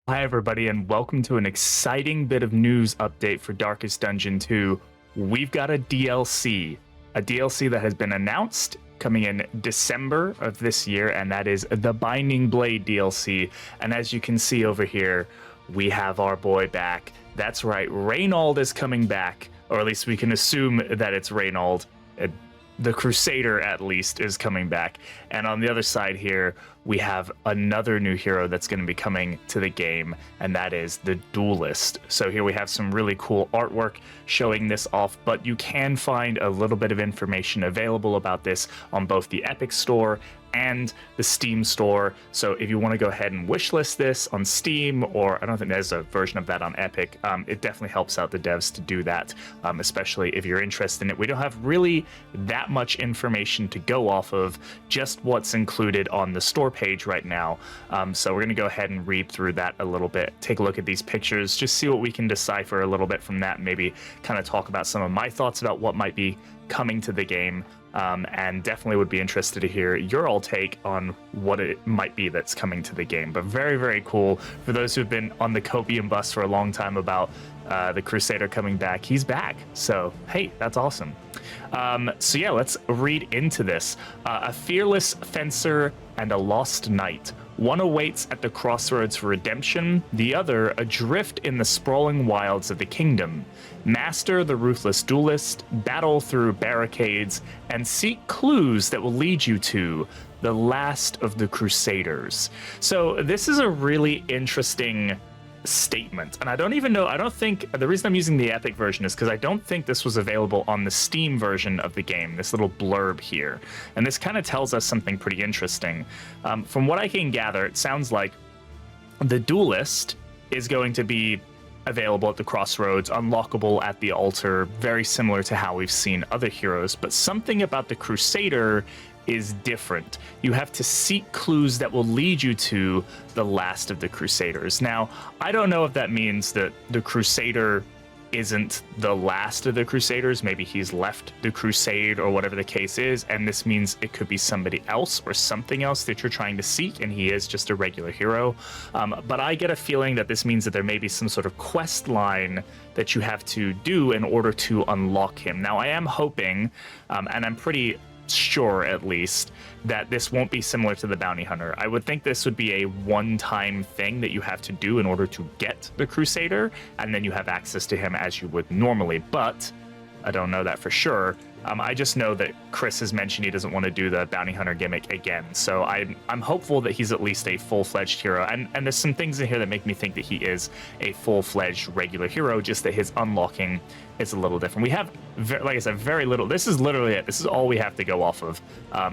Hi, everybody, and welcome to an exciting bit of news update for Darkest Dungeon 2. We've got a DLC that has been announced coming in December of this year, and that is the Binding Blade DLC. And as you can see over here, we have our boy back. That's right, Reynauld is coming back, or at least we can assume that it's Reynauld. The Crusader, at least, is coming back. And on the other side here, we have another new hero that's going to be coming to the game, and that is the Duelist. So here we have some really cool artwork showing this off, but you can find a little bit of information available about this on both the Epic Store and the Steam Store. So if you want to go ahead and wishlist this on Steam, or I don't think there's a version of that on Epic, it definitely helps out the devs to do that, especially if you're interested in it. We don't have really that much information to go off of, just what's included on the store page right now. So we're going to go ahead and read through that a little bit, take a look at these pictures, just see what we can decipher a little bit from that, maybe kind of talk about some of my thoughts about what might be coming to the game. And definitely would be interested to hear your all take on what it might be that's coming to the game. But very, very cool. For those who've been on the copium bus for a long time about the Crusader coming back, he's back. So, hey, that's awesome. So yeah, let's read into this. A fearless fencer and a lost knight. One awaits at the crossroads for redemption, the other adrift in the sprawling wilds of the kingdom. Master the ruthless duelist, battle through barricades, and seek clues that will lead you to the last of the Crusaders. So this is a really interesting statement, and I don't think the reason I'm using the Epic version is because I don't think this was available on the Steam version of the game, this little blurb here. And this kind of tells us something pretty interesting. From what I can gather, it sounds like the Duelist is going to be available at the crossroads, unlockable at the altar, very similar to how we've seen other heroes, but something about the Crusader is different. You have to seek clues that will lead you to the last of the Crusaders. Now, I don't know if that means that the Crusader isn't the last of the Crusaders. Maybe he's left the crusade or whatever the case is, and this means it could be somebody else or something else that you're trying to seek, and he is just a regular hero. But I get a feeling that this means that there may be some sort of quest line that you have to do in order to unlock him. Now, I am hoping, and I'm pretty sure at least, that this won't be similar to the bounty hunter. I would think this would be a one-time thing that you have to do in order to get the Crusader, and then you have access to him as you would normally, but I don't know that for sure. I just know that Chris has mentioned he doesn't want to do the bounty hunter gimmick again, so I'm hopeful that he's at least a full-fledged hero, and there's some things in here that make me think that he is a full-fledged regular hero, just that his unlocking is a little different. We have, like I said, very little. This is literally it. This is all we have to go off of,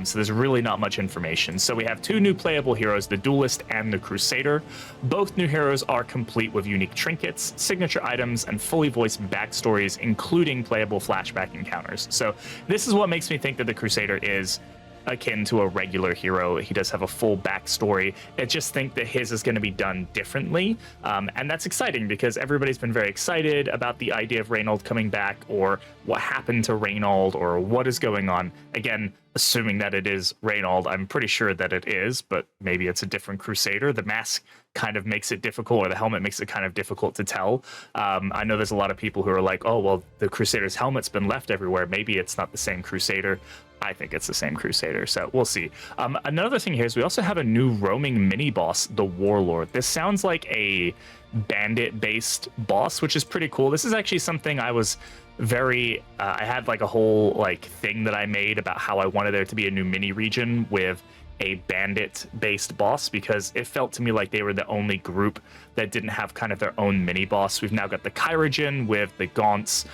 so there's really not much information. So we have two new playable heroes, the Duelist and the Crusader. Both new heroes are complete with unique trinkets, signature items, and fully voiced backstories, including playable flashback encounters. So this is what makes me think that the Crusader is akin to a regular hero. He does have a full backstory. I just think that his is going to be done differently, and that's exciting because everybody's been very excited about the idea of Reynauld coming back, or what happened to Reynauld, or what is going on. Again, assuming that it is Reynauld, I'm pretty sure that it is, but maybe it's a different Crusader. The mask kind of makes it difficult, or the helmet makes it kind of difficult to tell. I know there's a lot of people who are like, oh, well, the Crusader's helmet's been left everywhere. Maybe it's not the same Crusader. I think it's the same Crusader, so we'll see. Another thing here is we also have a new roaming mini-boss, the Warlord. This sounds like a bandit-based boss, which is pretty cool. This is actually something I was very... I had like a whole thing that I made about how I wanted there to be a new mini-region with a bandit-based boss, because it felt to me like they were the only group that didn't have kind of their own mini-boss. We've now got the Kyrogen with the Gaunts,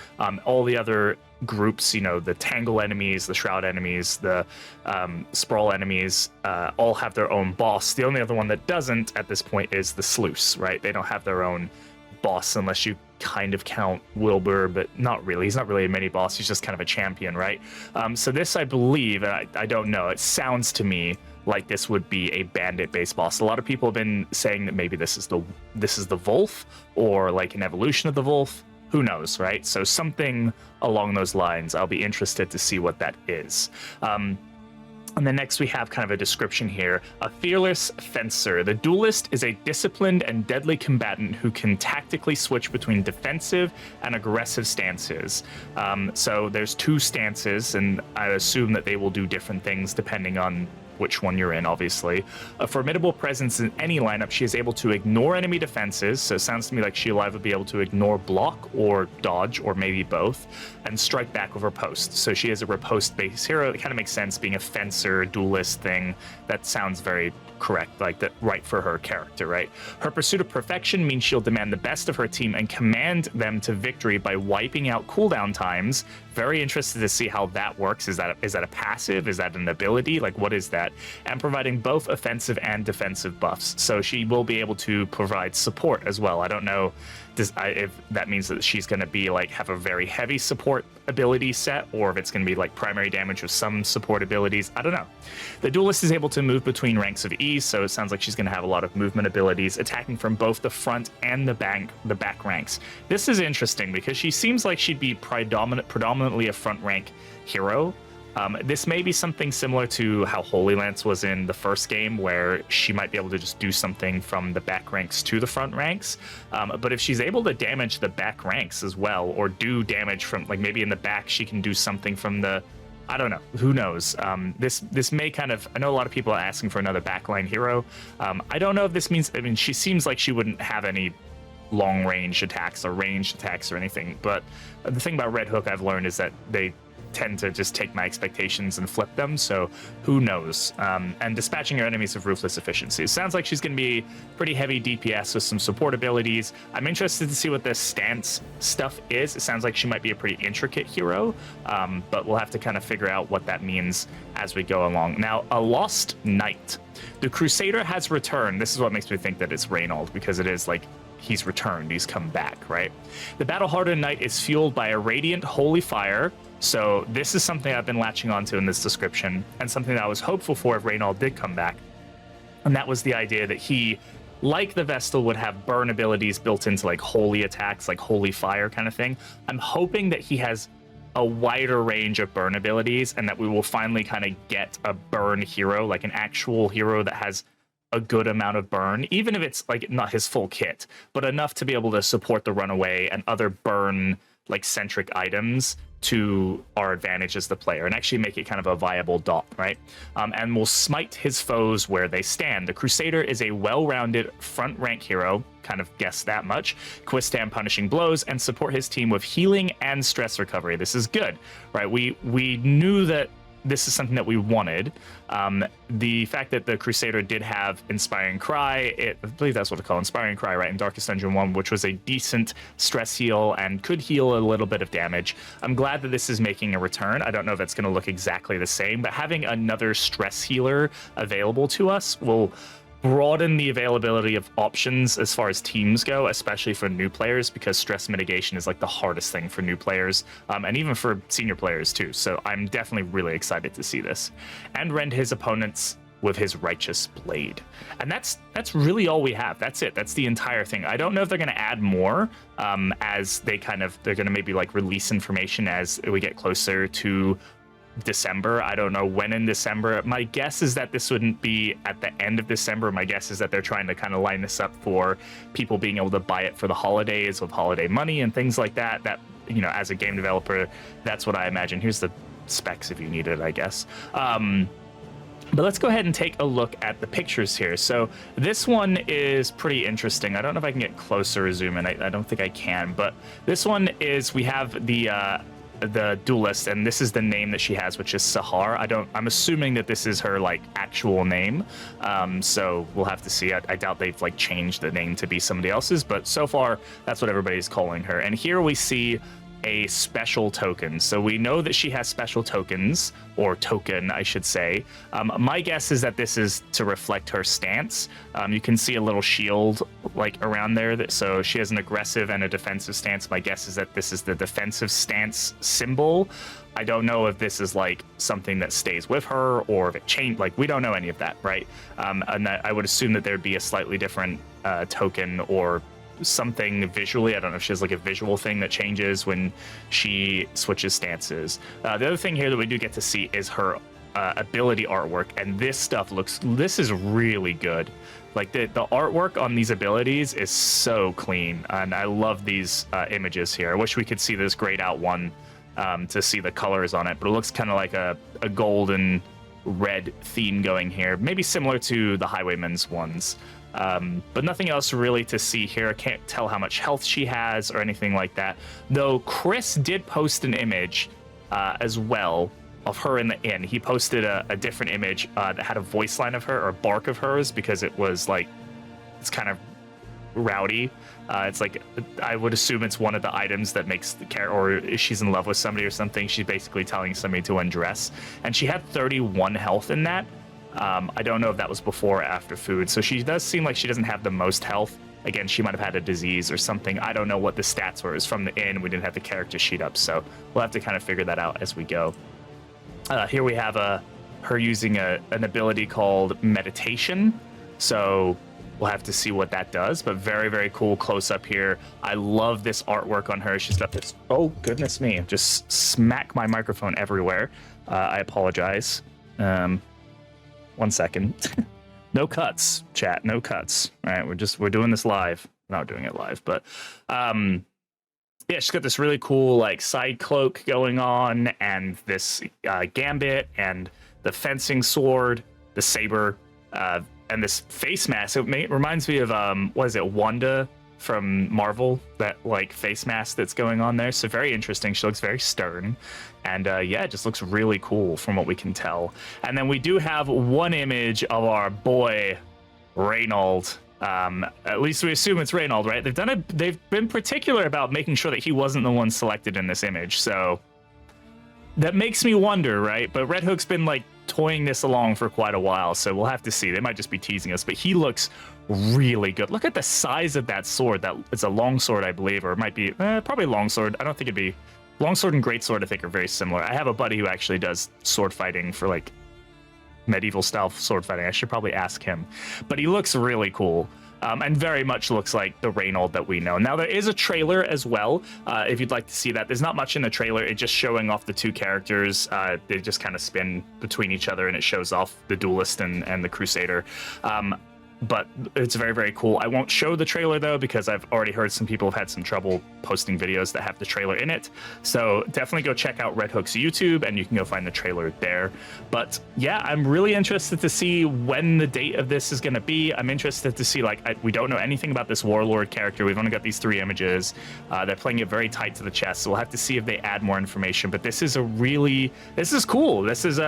all the other groups, you know, the Tangle enemies, the Shroud enemies, the Sprawl enemies, all have their own boss. The only other one that doesn't at this point is the Sluice, right? They don't have their own boss unless you kind of count Wilbur, but not really. He's not really a mini boss. He's just kind of a champion, right? So this, I believe, and I don't know, it sounds to me like this would be a bandit-based boss. A lot of people have been saying that maybe this is the Wolf, or like an evolution of the Wolf. Who knows, right? So something along those lines. I'll be interested to see what that is. And then next we have kind of a description here. A fearless fencer. The Duelist is a disciplined and deadly combatant who can tactically switch between defensive and aggressive stances. So there's 2 stances, and I assume that they will do different things depending on which one you're in, obviously. A formidable presence in any lineup, she is able to ignore enemy defenses, so it sounds to me like she'll either be able to ignore block or dodge, or maybe both, and strike back with her post. So she is a riposte-based hero. It kind of makes sense being a fencer, duelist thing. That sounds very correct, like that, right for her character, right? Her pursuit of perfection means she'll demand the best of her team and command them to victory by wiping out cooldown times. Very interested to see how that works. Is that a passive? Is that an ability? Like, what is that? And providing both offensive and defensive buffs. So she will be able to provide support as well. I don't know if that means that she's going to be like have a very heavy support ability set, or if it's going to be like primary damage with some support abilities. I don't know. The Duelist is able to move between ranks of ease, so it sounds like she's going to have a lot of movement abilities, attacking from both the front and the back ranks. This is interesting because she seems like she'd be predominantly a front rank hero. This may be something similar to how Holy Lance was in the first game, where she might be able to just do something from the back ranks to the front ranks. But if she's able to damage the back ranks as well, or do damage from, like, maybe in the back, she can do something from the, I don't know, who knows? This may kind of, I know a lot of people are asking for another backline hero. I don't know if this means, I mean, she seems like she wouldn't have any long range attacks or ranged attacks or anything. But the thing about Red Hook I've learned is that they tend to just take my expectations and flip them, so who knows. And dispatching your enemies with ruthless efficiency. It sounds like she's going to be pretty heavy DPS with some support abilities. I'm interested to see what the stance stuff is. It sounds like she might be a pretty intricate hero, but we'll have to kind of figure out what that means as we go along. Now, a Lost Knight. The Crusader has returned. This is what makes me think that it's Reynauld, because it is like he's returned, he's come back, right? The battle-hardened knight is fueled by a radiant holy fire. So this is something I've been latching onto in this description, and something that I was hopeful for if Reynauld did come back. And that was the idea that he, like the Vestal, would have burn abilities built into like holy attacks, like holy fire kind of thing. I'm hoping that he has a wider range of burn abilities, and that we will finally kind of get a burn hero, like an actual hero that has a good amount of burn, even if it's like not his full kit, but enough to be able to support the runaway and other burn like centric items to our advantage as the player, and actually make it kind of a viable dot, right? And will smite his foes where they stand. The Crusader is a well-rounded front rank hero, kind of guessed that much, can withstand punishing blows and support his team with healing and stress recovery. This is good, right? We knew that this is something that we wanted. The fact that the Crusader did have Inspiring Cry, I believe that's what it's called, Inspiring Cry, right, in Darkest Dungeon 1, which was a decent stress heal and could heal a little bit of damage. I'm glad that this is making a return. I don't know if it's going to look exactly the same, but having another stress healer available to us will broaden the availability of options as far as teams go, especially for new players, because stress mitigation is like the hardest thing for new players, and even for senior players too. So I'm definitely really excited to see this. And rend his opponents with his righteous blade. And that's really all we have. That's it. That's the entire thing. I don't know if they're going to add more as they're going to maybe like release information as we get closer to December. I don't know when in December. My guess is that this wouldn't be at the end of December. My guess is that they're trying to kind of line this up for people being able to buy it for the holidays with holiday money and things like that. That, you know, as a game developer, that's what I imagine. Here's the specs if you need it, I guess. But let's go ahead and take a look at the pictures here. So this one is pretty interesting. I don't know if I can get closer or zoom in. I don't think I can, but this one is, we have the Duelist, and this is the name that she has, which is Sahar. I'm assuming that this is her like actual name. So we'll have to see. I doubt they've like changed the name to be somebody else's, but so far that's what everybody's calling her. And here we see a special token. So we know that she has special tokens, or token, I should say. My guess is that this is to reflect her stance. You can see a little shield like around there. So she has an aggressive and a defensive stance. My guess is that this is the defensive stance symbol. I don't know if this is like something that stays with her, or if it changed. Like, we don't know any of that, right? And that I would assume that there'd be a slightly different token or something visually. I don't know if she has like a visual thing that changes when she switches stances. The other thing here that we do get to see is her ability artwork, and this is really good. Like the artwork on these abilities is so clean, and I love these images here. I wish we could see this grayed out one to see the colors on it, but it looks kind of like a gold and red theme going here, maybe similar to the Highwayman's ones. But nothing else really to see here. I can't tell how much health she has or anything like that. Though Chris did post an image as well of her in the inn. He posted a different image that had a voice line of her, or bark of hers, because it was like, it's kind of rowdy. It's like, I would assume it's one of the items that makes the character, or if she's in love with somebody or something, she's basically telling somebody to undress. And she had 31 health in that. I don't know if that was before or after food. So she does seem like she doesn't have the most health. Again, she might have had a disease or something. I don't know what the stats were. It's from the inn. We didn't have the character sheet up, so we'll have to kind of figure that out as we go. Here we have her using an ability called Meditation. So we'll have to see what that does, but very, very cool close up here. I love this artwork on her. She's got this, oh, goodness me, just smack my microphone everywhere. I apologize. 1 second. No cuts, chat, no cuts. All right, we're doing this live. Not doing it live, but yeah, she's got this really cool like side cloak going on, and this gambit, and the fencing sword, the saber, and this face mask. It reminds me of what is it, Wanda from Marvel? That like face mask that's going on there. So very interesting. She looks very stern, and yeah, it just looks really cool from what we can tell. And then we do have one image of our boy Reynauld. At least we assume it's Reynauld, right? They've been particular about making sure that he wasn't the one selected in this image, so that makes me wonder, right? But Red Hook's been like toying this along for quite a while, so we'll have to see. They might just be teasing us, but he looks really good. Look at the size of that sword. That it's a longsword, I believe, or it might be probably longsword. I don't think it'd be longsword and greatsword. I think are very similar. I have a buddy who actually does sword fighting for like medieval style sword fighting. I should probably ask him, but he looks really cool. And very much looks like the Reynauld that we know. Now, there is a trailer as well, if you'd like to see that. There's not much in the trailer. It's just showing off the two characters. They just kind of spin between each other, and it shows off the Duelist and the Crusader. But it's very, very cool. I won't show the trailer, though, because I've already heard some people have had some trouble posting videos that have the trailer in it. So definitely go check out Red Hook's YouTube, and you can go find the trailer there. But yeah, I'm really interested to see when the date of this is going to be. I'm interested to see, like, we don't know anything about this Warlord character. We've only got these 3 images. They're playing it very tight to the chest, so we'll have to see if they add more information. But this is cool. This is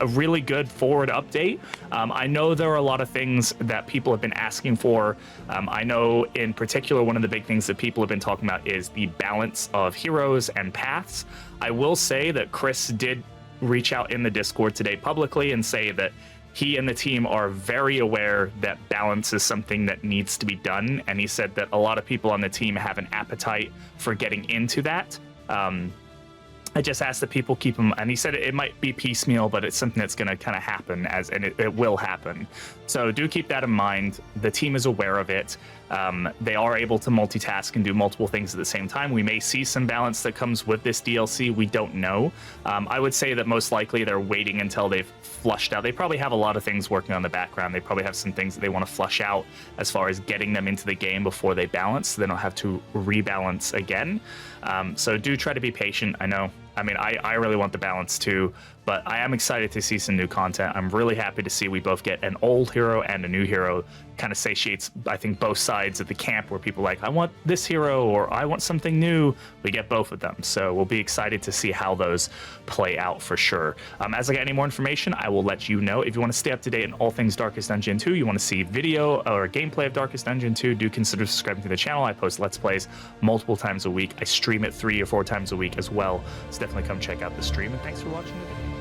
a really good forward update. I know there are a lot of things that people have been asking for. I know in particular, one of the big things that people have been talking about is the balance of heroes and paths. I will say that Chris did reach out in the Discord today publicly and say that he and the team are very aware that balance is something that needs to be done. And he said that a lot of people on the team have an appetite for getting into that. I just asked that people keep them, and he said it might be piecemeal, but it's something that's going to kind of happen, and it will happen. So do keep that in mind. The team is aware of it. They are able to multitask and do multiple things at the same time. We may see some balance that comes with this DLC. We don't know. I would say that most likely they're waiting until they've flushed out. They probably have a lot of things working on the background. They probably have some things that they want to flush out as far as getting them into the game before they balance, so they don't have to rebalance again. So do try to be patient. I mean, I really want the balance too, but I am excited to see some new content. I'm really happy to see we both get an old hero and a new hero. Kind of satiates, I think, both sides of the camp where people are like, I want this hero or I want something new. We get both of them. So we'll be excited to see how those play out for sure. As I get any more information, I will let you know. If you want to stay up to date on all things Darkest Dungeon 2, you want to see video or gameplay of Darkest Dungeon 2, do consider subscribing to the channel. I post Let's Plays multiple times a week. I stream it 3 or 4 times a week as well. So definitely come check out the stream, and thanks for watching the video.